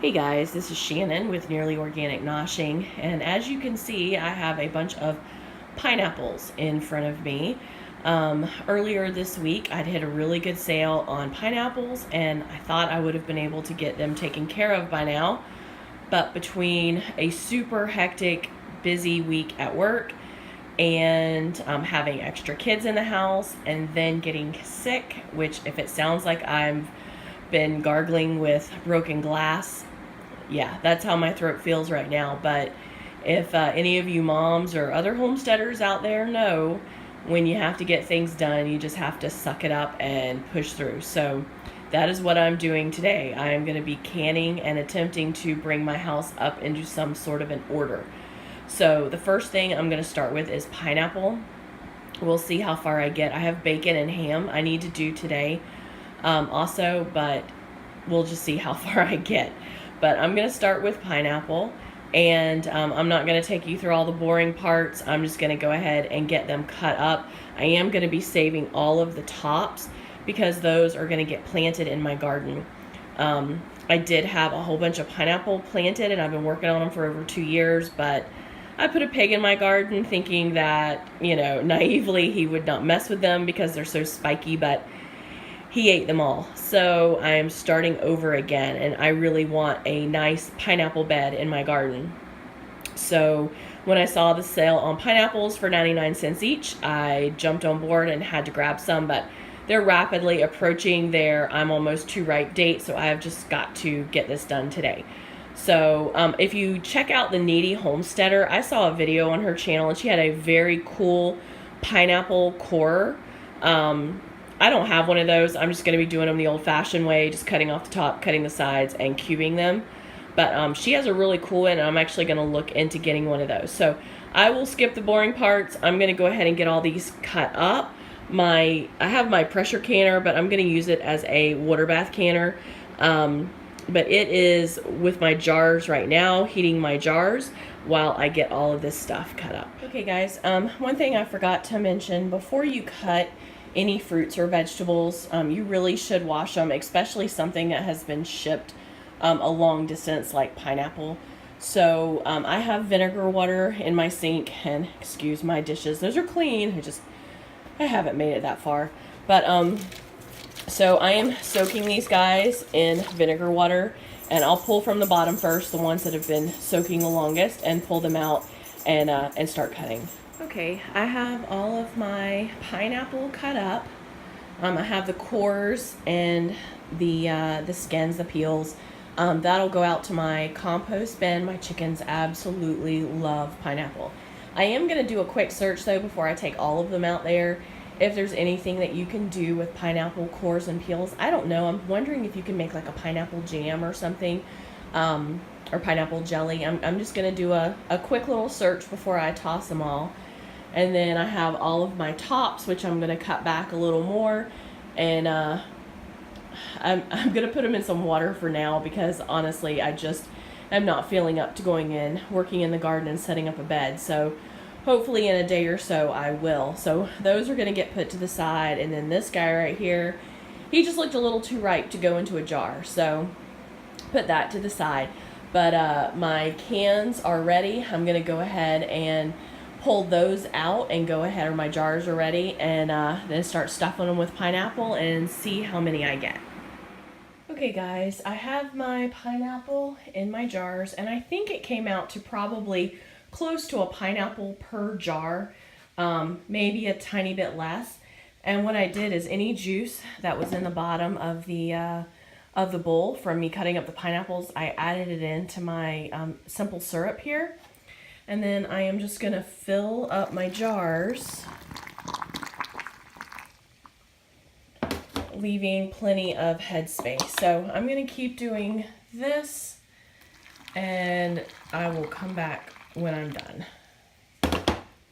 Hey guys, this is Shannon with Nearly Organic Noshing, and as you can see, I have a bunch of pineapples in front of me. Earlier this week, I'd hit a really good sale on pineapples, and I thought I would have been able to get them taken care of by now. But between a super hectic, busy week at work and having extra kids in the house, and then getting sick, which, if it sounds like I've been gargling with broken glass, yeah, that's how my throat feels right now. But if any of you moms or other homesteaders out there know, when you have to get things done, you just have to suck it up and push through. So that is what I'm doing today. I am going to be canning and attempting to bring my house up into some sort of an order. So the first thing I'm going to start with is pineapple. We'll see how far I get. I have bacon and ham I need to do today also, but we'll just see how far I get. But I'm going to start with pineapple, and I'm not going to take you through all the boring parts. I'm just going to go ahead and get them cut up. I am going to be saving all of the tops because those are going to get planted in my garden. I did have a whole bunch of pineapple planted, and I've been working on them for over 2 years, but I put a pig in my garden thinking that, naively he would not mess with them because they're so spiky, but he ate them all. So I'm starting over again, and I really want a nice pineapple bed in my garden. So when I saw the sale on pineapples for 99 cents each, I jumped on board and had to grab some, but they're rapidly approaching their I'm almost too ripe date, so I have just got to get this done today. So if you check out the Needy Homesteader, I saw a video on her channel, and she had a very cool pineapple corer. I don't have one of those. I'm just going to be doing them the old-fashioned way, just cutting off the top, cutting the sides, and cubing them. But she has a really cool one, and I'm actually going to look into getting one of those. So I will skip the boring parts. I'm going to go ahead and get all these cut up. I have my pressure canner, but I'm going to use it as a water bath canner. But it is with my jars right now, heating my jars while I get all of this stuff cut up. Okay, guys, one thing I forgot to mention, before you cut any fruits or vegetables, you really should wash them, especially something that has been shipped a long distance like pineapple. So I have vinegar water in my sink, and excuse my dishes, those are clean. I haven't made it that far. But so I am soaking these guys in vinegar water, and I'll pull from the bottom first, the ones that have been soaking the longest, and pull them out and start cutting. Okay, I have all of my pineapple cut up. I have the cores and the skins, the peels. That'll go out to my compost bin. My chickens absolutely love pineapple. I am going to do a quick search, though, before I take all of them out there, if there's anything that you can do with pineapple cores and peels. I don't know. I'm wondering if you can make like a pineapple jam or something, or pineapple jelly. I'm just going to do a quick little search before I toss them all. And then I have all of my tops, which I'm going to cut back a little more. And I'm going to put them in some water for now because, honestly, I just am not feeling up to going in, working in the garden and setting up a bed. So hopefully in a day or so I will. So those are going to get put to the side. And then this guy right here, he just looked a little too ripe to go into a jar. So put that to the side. But my cans are ready. I'm going to go ahead and pull those out and go ahead, or my jars are ready, and then start stuffing them with pineapple and see how many I get. Okay guys, I have my pineapple in my jars, and I think it came out to probably close to a pineapple per jar, maybe a tiny bit less. And what I did is any juice that was in the bottom of the bowl from me cutting up the pineapples, I added it into my simple syrup here. And then I am just going to fill up my jars, leaving plenty of headspace. So I'm going to keep doing this, and I will come back when I'm done.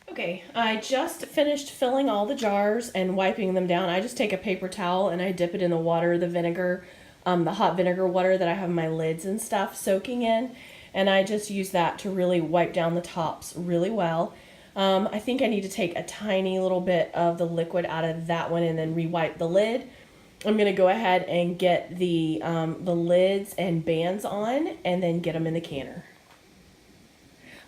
Okay, I just finished filling all the jars and wiping them down. I just take a paper towel and I dip it in the water, the vinegar, the hot vinegar water that I have my lids and stuff soaking in. And I just use that to really wipe down the tops really well. I think I need to take a tiny little bit of the liquid out of that one and then re-wipe the lid. I'm going to go ahead and get the lids and bands on and then get them in the canner.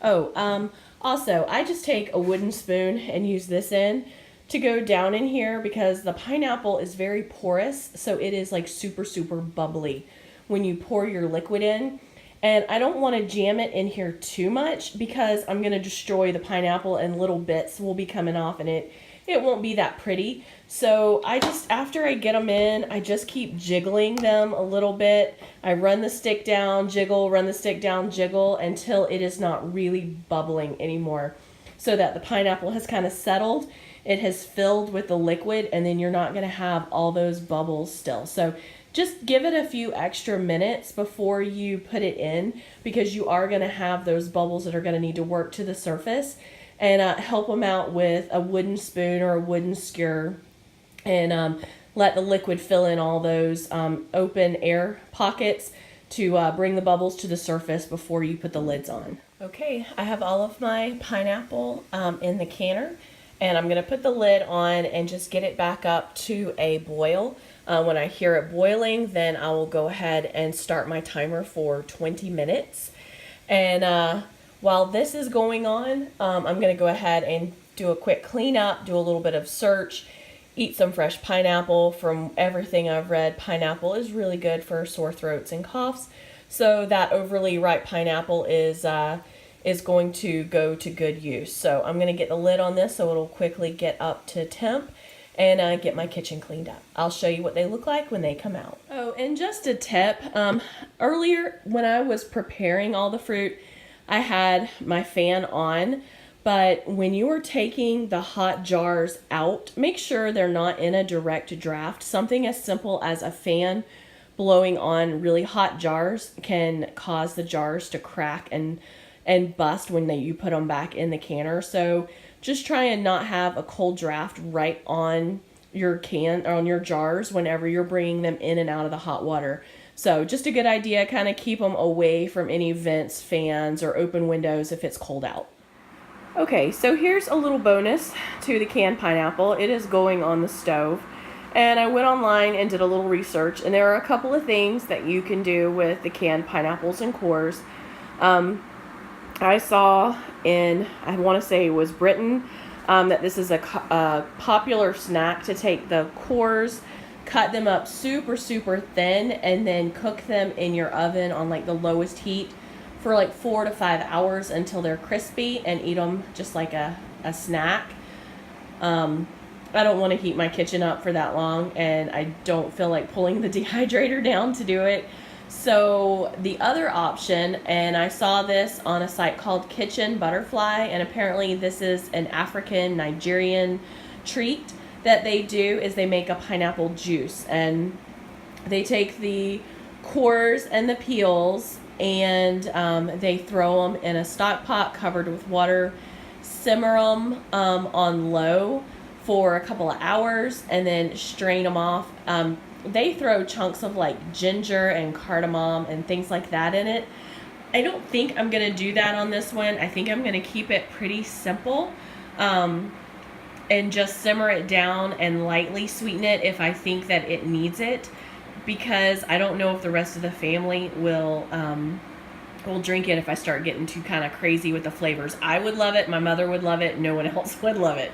Oh, also, I just take a wooden spoon and use this end to go down in here because the pineapple is very porous, so it is like super, super bubbly when you pour your liquid in. And I don't want to jam it in here too much because I'm going to destroy the pineapple and little bits will be coming off and it won't be that pretty. So I just, after I get them in, I just keep jiggling them a little bit. I run the stick down, jiggle, run the stick down, jiggle until it is not really bubbling anymore so that the pineapple has kind of settled. It has filled with the liquid and then you're not going to have all those bubbles still. So just give it a few extra minutes before you put it in because you are going to have those bubbles that are going to need to work to the surface, and help them out with a wooden spoon or a wooden skewer and let the liquid fill in all those open air pockets to bring the bubbles to the surface before you put the lids on. Okay, I have all of my pineapple in the canner, and I'm going to put the lid on and just get it back up to a boil. When I hear it boiling, then I will go ahead and start my timer for 20 minutes. And while this is going on, I'm going to go ahead and do a quick cleanup, do a little bit of search, eat some fresh pineapple. From everything I've read, pineapple is really good for sore throats and coughs. So that overly ripe pineapple is going to go to good use. So I'm going to get the lid on this so it'll quickly get up to temp and get my kitchen cleaned up. I'll show you what they look like when they come out. Oh, and just a tip, earlier when I was preparing all the fruit, I had my fan on, but when you are taking the hot jars out, make sure they're not in a direct draft. Something as simple as a fan blowing on really hot jars can cause the jars to crack and bust when you put them back in the canner. So just try and not have a cold draft right on your can or on your jars whenever you're bringing them in and out of the hot water. So just a good idea, kind of keep them away from any vents, fans, or open windows if it's cold out. Okay, so here's a little bonus to the canned pineapple. It is going on the stove. And I went online and did a little research, and there are a couple of things that you can do with the canned pineapples and cores. I saw in, I want to say it was Britain, that this is a popular snack to take the cores, cut them up super, super thin, and then cook them in your oven on like the lowest heat for like 4 to 5 hours until they're crispy, and eat them just like a snack. I don't want to heat my kitchen up for that long, and I don't feel like pulling the dehydrator down to do it. So the other option, and I saw this on a site called Kitchen Butterfly, and apparently this is an African Nigerian treat that they do, is they make a pineapple juice, and they take the cores and the peels and they throw them in a stock pot covered with water, simmer them on low for a couple of hours, and then strain them off. They throw chunks of like ginger and cardamom and things like that in it. I don't think I'm going to do that on this one. I think I'm going to keep it pretty simple and just simmer it down and lightly sweeten it if I think that it needs it, because I don't know if the rest of the family will drink it if I start getting too kind of crazy with the flavors. I would love it. My mother would love it. No one else would love it.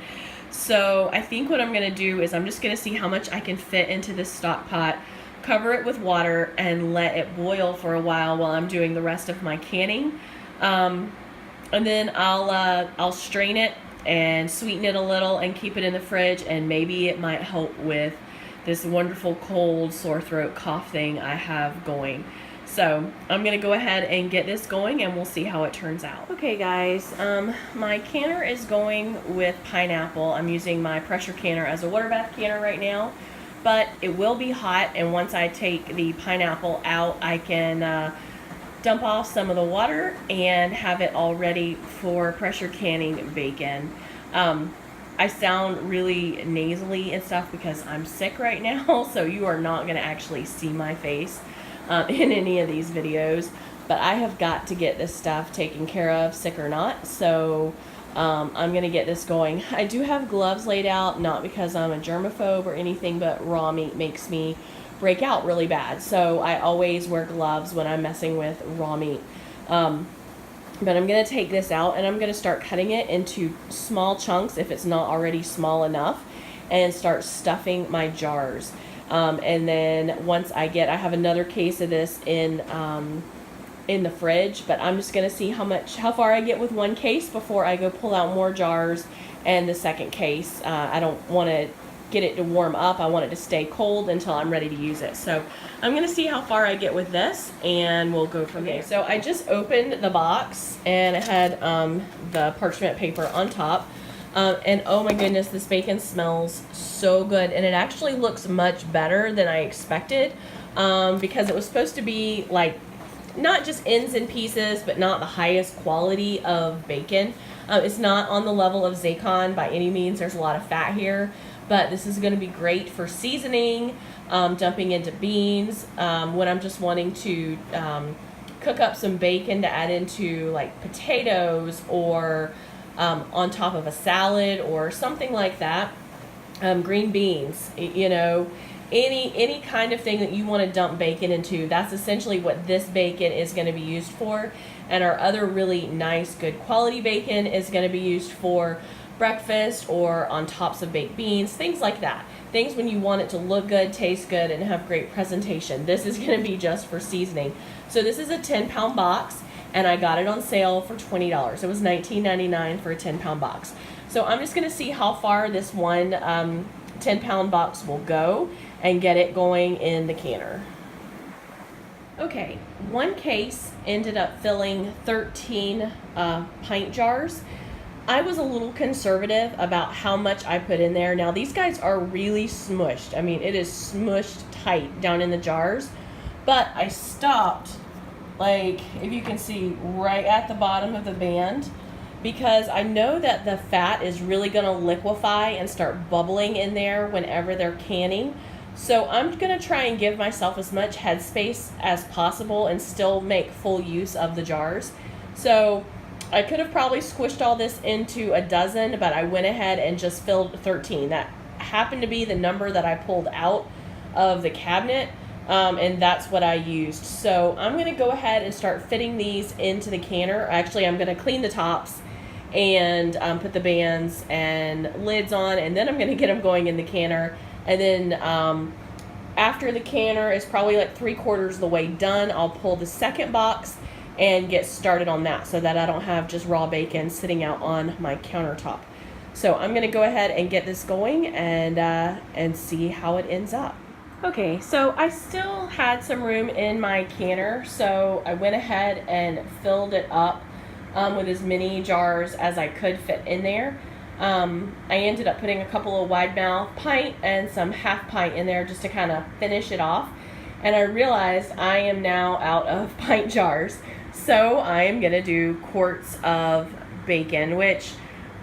So I think what I'm going to do is I'm just going to see how much I can fit into this stock pot, cover it with water, and let it boil for a while I'm doing the rest of my canning. And then I'll strain it and sweeten it a little and keep it in the fridge, and maybe it might help with this wonderful cold, sore throat, cough thing I have going. So I'm going to go ahead and get this going, and we'll see how it turns out. Okay guys, my canner is going with pineapple. I'm using my pressure canner as a water bath canner right now, but it will be hot, and once I take the pineapple out, I can dump off some of the water and have it all ready for pressure canning bacon. I sound really nasally and stuff because I'm sick right now, so you are not going to actually see my face in any of these videos, but I have got to get this stuff taken care of, sick or not. So I'm going to get this going. I do have gloves laid out, not because I'm a germaphobe or anything, but raw meat makes me break out really bad. So I always wear gloves when I'm messing with raw meat. But I'm going to take this out and I'm going to start cutting it into small chunks if it's not already small enough, and start stuffing my jars. And then once I have another case of this in the fridge, but I'm just going to see how far I get with one case before I go pull out more jars and the second case. I don't want to get it to warm up. I want it to stay cold until I'm ready to use it. So I'm going to see how far I get with this, and we'll go from there. So I just opened the box, and it had the parchment paper on top. And oh my goodness, this bacon smells so good, and it actually looks much better than I expected, because it was supposed to be like not just ends and pieces, but not the highest quality of bacon. It's not on the level of Zacon by any means. There's a lot of fat here, but this is going to be great for seasoning, dumping into beans, when I'm just wanting to cook up some bacon to add into like potatoes, or on top of a salad or something like that. Green beans, you know, any kind of thing that you want to dump bacon into, that's essentially what this bacon is going to be used for. And our other really nice, good quality bacon is going to be used for breakfast or on tops of baked beans, things like that. Things when you want it to look good, taste good, and have great presentation. This is going to be just for seasoning. So this is a 10-pound box, and I got it on sale for $20. It was $19.99 for a 10-pound box. So I'm just going to see how far this one 10-pound box will go and get it going in the canner. Okay, one case ended up filling 13 pint jars. I was a little conservative about how much I put in there. Now these guys are really smushed. I mean, it is smushed tight down in the jars, but I stopped, like, if you can see, right at the bottom of the band, because I know that the fat is really going to liquefy and start bubbling in there whenever they're canning. So I'm going to try and give myself as much headspace as possible and still make full use of the jars. So I could have probably squished all this into a dozen, but I went ahead and just filled 13. That happened to be the number that I pulled out of the cabinet, and that's what I used. So I'm going to go ahead and start fitting these into the canner. Actually, I'm going to clean the tops and put the bands and lids on, and then I'm going to get them going in the canner. And then after the canner is probably like 3/4 of the way done, I'll pull the second box and get started on that, so that I don't have just raw bacon sitting out on my countertop. So I'm going to go ahead and get this going and see how it ends up. Okay, so I still had some room in my canner, so I went ahead and filled it up with as many jars as I could fit in there. I ended up putting a couple of wide mouth pint and some half pint in there just to kind of finish it off. And I realized I am now out of pint jars. So I am going to do quarts of bacon, which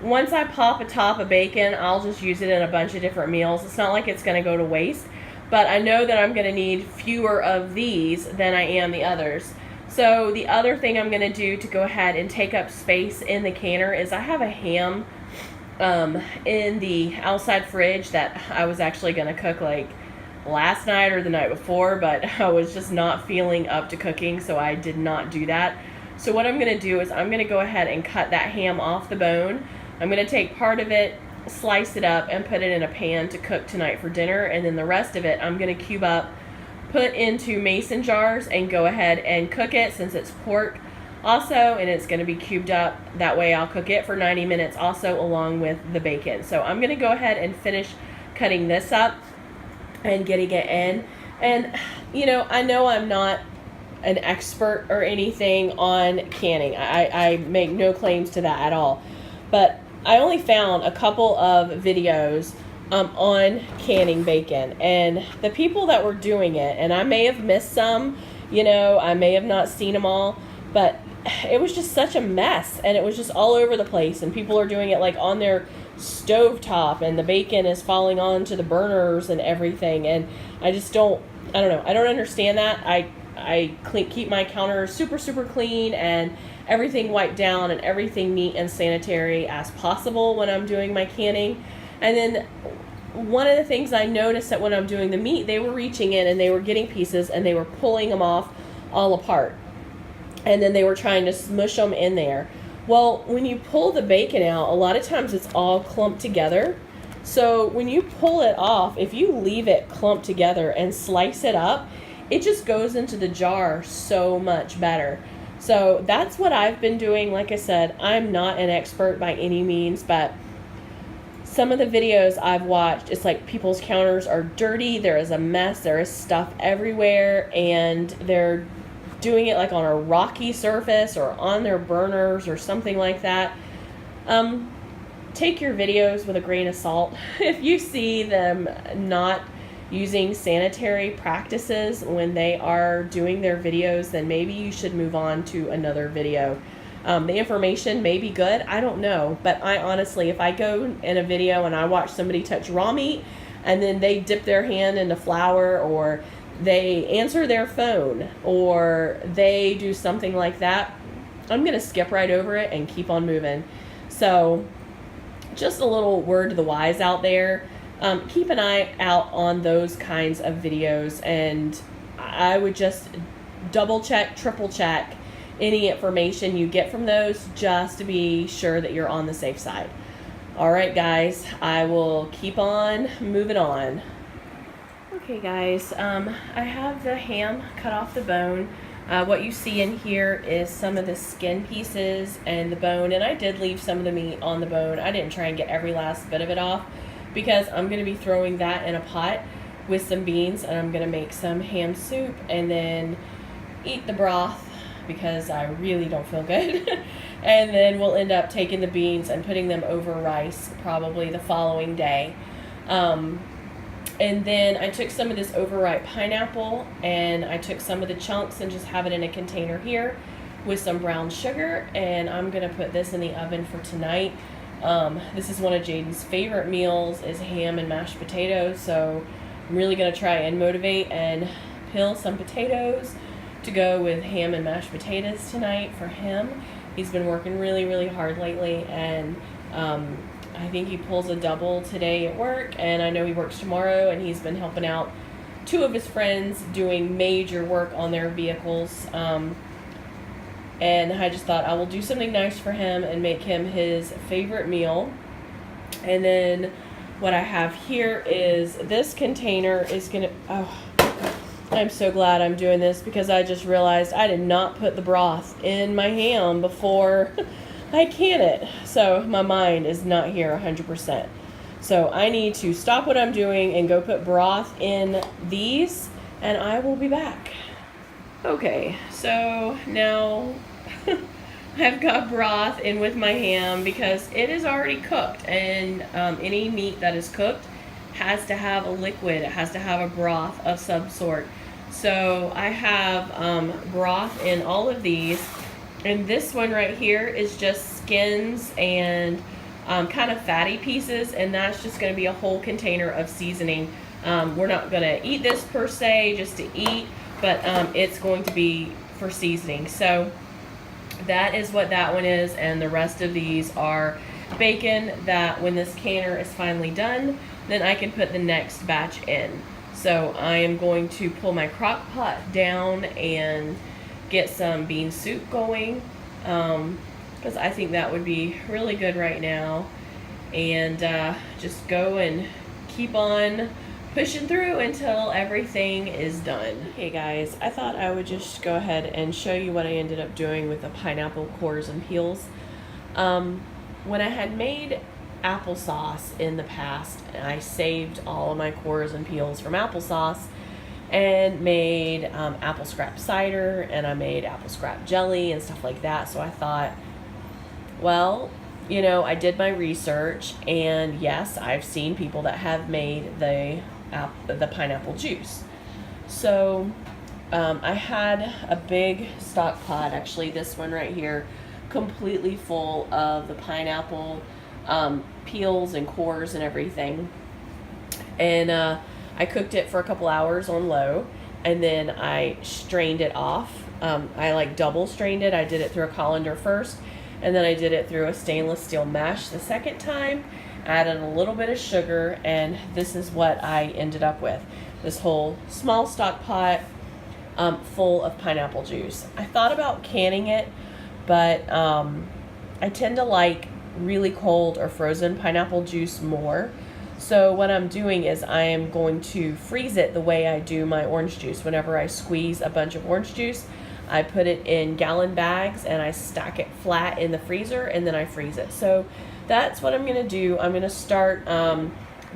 once I pop a top of bacon, I'll just use it in a bunch of different meals. It's not like it's going to go to waste, but I know that I'm going to need fewer of these than I am the others. So the other thing I'm going to do to go ahead and take up space in the canner is I have a ham in the outside fridge that I was actually going to cook like last night or the night before, but I was just not feeling up to cooking, so I did not do that. So what I'm going to do is I'm going to go ahead and cut that ham off the bone. I'm going to take part of it, slice it up, and put it in a pan to cook tonight for dinner, and then the rest of it I'm going to cube up, put into mason jars, and go ahead and cook it since it's pork also, and it's going to be cubed up. That way I'll cook it for 90 minutes also along with the bacon. So I'm going to go ahead and finish cutting this up and getting it in. And you know I'm not an expert or anything on canning. I make no claims to that at all, but I only found a couple of videos on canning bacon, and the people that were doing it, and I may have missed some, I may have not seen them all, but it was just such a mess, and it was just all over the place, and people are doing it like on their stovetop, and the bacon is falling onto the burners and everything, and I don't know. I don't understand that. I keep my counter super clean and everything wiped down and everything neat and sanitary as possible when I'm doing my canning. And then one of the things I noticed that when I'm doing the meat, they were reaching in and they were getting pieces and they were pulling them off all apart. And then they were trying to smush them in there. Well, when you pull the bacon out, a lot of times it's all clumped together. So when you pull it off, if you leave it clumped together and slice it up, it just goes into the jar so much better. So that's what I've been doing. Like I said, I'm not an expert by any means, but some of the videos I've watched, it's like people's counters are dirty, there is a mess, there is stuff everywhere, and they're doing it like on a rocky surface or on their burners or something like that. Take your videos with a grain of salt. If you see them not using sanitary practices when they are doing their videos, then maybe you should move on to another video. The information may be good, I don't know, but I honestly, if I go in a video and I watch somebody touch raw meat and then they dip their hand into flour, or they answer their phone, or they do something like that, I'm going to skip right over it and keep on moving. So just a little word to the wise out there. Keep an eye out on those kinds of videos, and I would just double check, triple check any information you get from those, just to be sure that you're on the safe side. All right, guys, I will keep on moving on. Okay, guys, I have the ham cut off the bone. What you see in here is some of the skin pieces and the bone, and I did leave some of the meat on the bone. I didn't try and get every last bit of it off because I'm going to be throwing that in a pot with some beans, and I'm going to make some ham soup and then eat the broth because I really don't feel good. And then we'll end up taking the beans and putting them over rice probably the following day. And then I took some of this overripe pineapple and I took some of the chunks and just have it in a container here with some brown sugar, and I'm gonna put this in the oven for tonight. This is one of Jaden's favorite meals, is ham and mashed potatoes, so I'm really gonna try and motivate and peel some potatoes to go with ham and mashed potatoes tonight for him. He's been working really hard lately, and I think he pulls a double today at work, and I know he works tomorrow, and he's been helping out two of his friends doing major work on their vehicles. And I just thought I will do something nice for him and make him his favorite meal. And then what I have here is this container is gonna, I'm so glad I'm doing this because I just realized I did not put the broth in my ham before I can it. So my mind is not here 100%. So I need to stop what I'm doing and go put broth in these, and I will be back. Okay, so now I've got broth in with my ham because it is already cooked, and any meat that is cooked has to have a liquid. It has to have a broth of some sort. So I have broth in all of these, and this one right here is just skins and kind of fatty pieces, and that's just going to be a whole container of seasoning. We're not going to eat this per se just to eat, but it's going to be for seasoning. So that is what that one is, and the rest of these are bacon that when this canner is finally done, then I can put the next batch in. So I am going to pull my crock pot down and get some bean soup going, because I think that would be really good right now, and just go and keep on pushing through until everything is done. Okay guys, I thought I would just go ahead and show you what I ended up doing with the pineapple cores and peels. When I had made applesauce in the past, I saved all of my cores and peels from applesauce and made apple scrap cider, and I made apple scrap jelly and stuff like that. So I thought, well, you know, I did my research, and yes, I've seen people that have made the pineapple juice. So I had a big stock pot, actually this one right here, completely full of the pineapple peels and cores and everything, and I cooked it for a couple hours on low, and then I strained it off. I like double strained it. I did it through a colander first, and then I did it through a stainless steel mesh the second time. Added a little bit of sugar, and this is what I ended up with. This whole small stock pot full of pineapple juice. I thought about canning it, but I tend to like really cold or frozen pineapple juice more. So what I'm doing is I am going to freeze it the way I do my orange juice. Whenever I squeeze a bunch of orange juice, I put it in gallon bags and I stack it flat in the freezer, and then I freeze it. So that's what I'm going to do. I'm going to start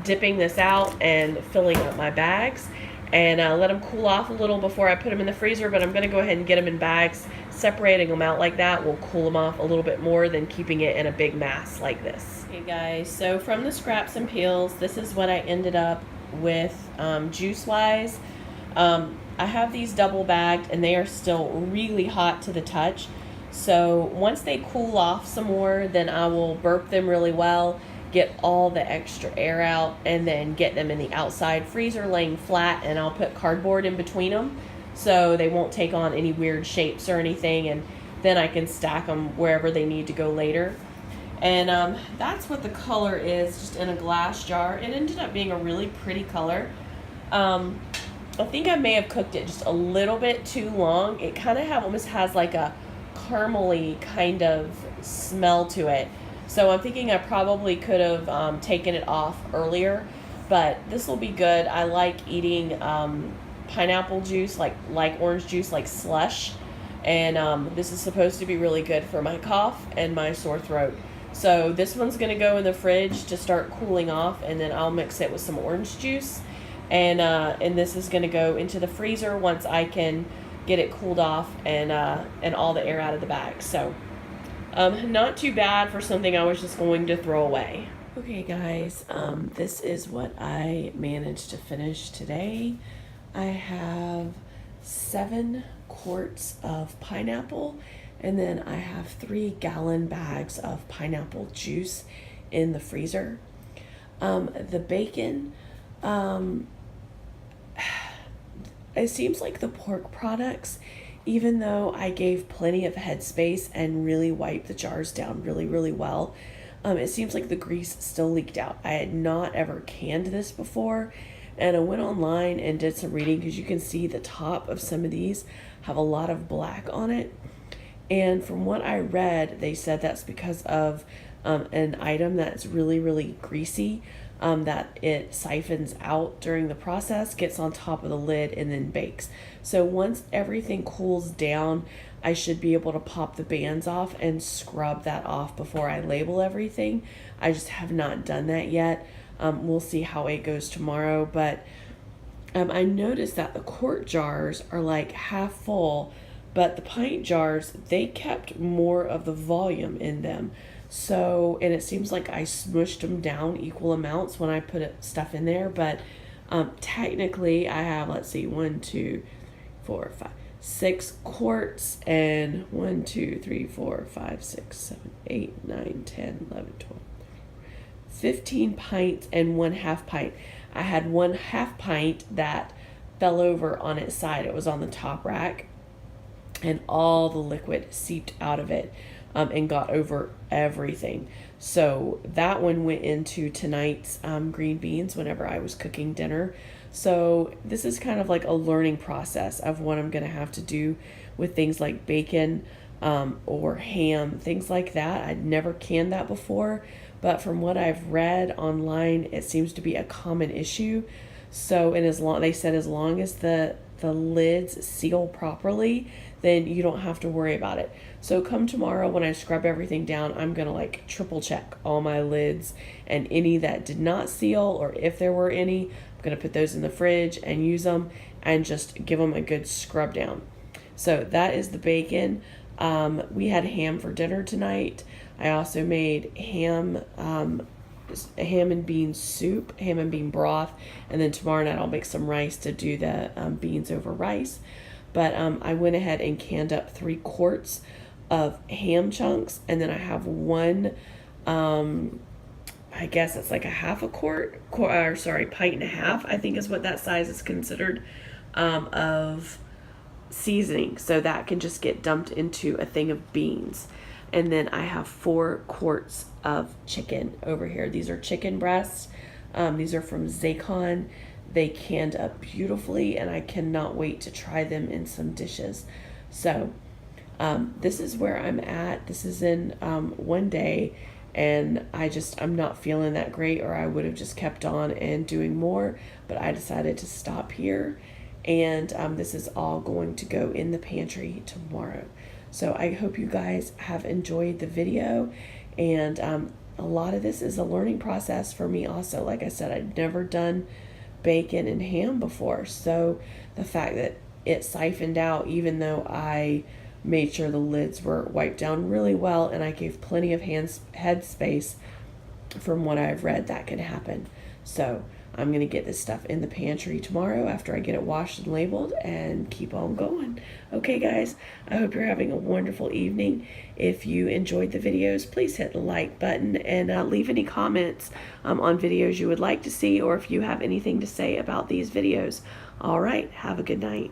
dipping this out and filling up my bags, and let them cool off a little before I put them in the freezer, but I'm going to go ahead and get them in bags. Separating them out like that will cool them off a little bit more than keeping it in a big mass like this. Okay guys, so from the scraps and peels, this is what I ended up with juice wise. I have these double bagged and they are still really hot to the touch. So once they cool off some more, then I will burp them really well, get all the extra air out, and then get them in the outside freezer laying flat, and I'll put cardboard in between them so they won't take on any weird shapes or anything, and then I can stack them wherever they need to go later. And that's what the color is, just in a glass jar. It ended up being a really pretty color. I think I may have cooked it just a little bit too long. It kind of almost has like a caramely kind of smell to it. So I'm thinking I probably could have taken it off earlier, but this will be good. I like eating pineapple juice, like orange juice, like slush. And this is supposed to be really good for my cough and my sore throat. So this one's going to go in the fridge to start cooling off, and then I'll mix it with some orange juice. And this is going to go into the freezer once I can get it cooled off and all the air out of the bag. So not too bad for something I was just going to throw away. Okay guys, this is what I managed to finish today. I have 7 quarts of pineapple, and then I have 3 gallon bags of pineapple juice in the freezer. The bacon, it seems like the pork products, even though I gave plenty of headspace and really wiped the jars down really, really well, it seems like the grease still leaked out. I had not ever canned this before, and I went online and did some reading, because you can see the top of some of these have a lot of black on it. And from what I read, they said that's because of an item that's really, really greasy, that it siphons out during the process, gets on top of the lid, and then bakes. So once everything cools down, I should be able to pop the bands off and scrub that off before I label everything. I just have not done that yet. We'll see how it goes tomorrow, but I noticed that the quart jars are like half full, but the pint jars, they kept more of the volume in them. So, and it seems like I smushed them down equal amounts when I put stuff in there, but technically I have, let's see, 1, 2, 4, 5, 6 quarts, and 1, 2, 3, 4, 5, 6, 7, 8, 9, 10, 11, 12, 15 pints and 1/2 pint. I had 1/2 pint that fell over on its side. It was on the top rack, and all the liquid seeped out of it and got over everything. So that one went into tonight's green beans whenever I was cooking dinner. So this is kind of like a learning process of what I'm going to have to do with things like bacon or ham, things like that. I'd never canned that before, but from what I've read online, it seems to be a common issue. So, and they said as long as the lids seal properly, then you don't have to worry about it. So come tomorrow when I scrub everything down, I'm going to like triple check all my lids, and any that did not seal, or if there were any, I'm going to put those in the fridge and use them and just give them a good scrub down. So that is the bacon. We had ham for dinner tonight. I also made ham and bean soup, ham and bean broth, and then tomorrow night I'll make some rice to do the beans over rice. But I went ahead and canned up 3 quarts of ham chunks, and then I have 1, I guess it's like a half a pint and a half, I think is what that size is considered, of seasoning, so that can just get dumped into a thing of beans. And then I have 4 quarts of chicken over here. These are chicken breasts. These are from Zaycon. They canned up beautifully, and I cannot wait to try them in some dishes. So this is where I'm at. This is in one day, and I'm not feeling that great, or I would have just kept on and doing more, but I decided to stop here. And this is all going to go in the pantry tomorrow. So I hope you guys have enjoyed the video, and a lot of this is a learning process for me also. Like I said, I'd never done bacon and ham before, so the fact that it siphoned out, even though I made sure the lids were wiped down really well and I gave plenty of head space, from what I've read, that can happen. So I'm going to get this stuff in the pantry tomorrow after I get it washed and labeled, and keep on going. Okay, guys, I hope you're having a wonderful evening. If you enjoyed the videos, please hit the like button and leave any comments on videos you would like to see, or if you have anything to say about these videos. All right, have a good night.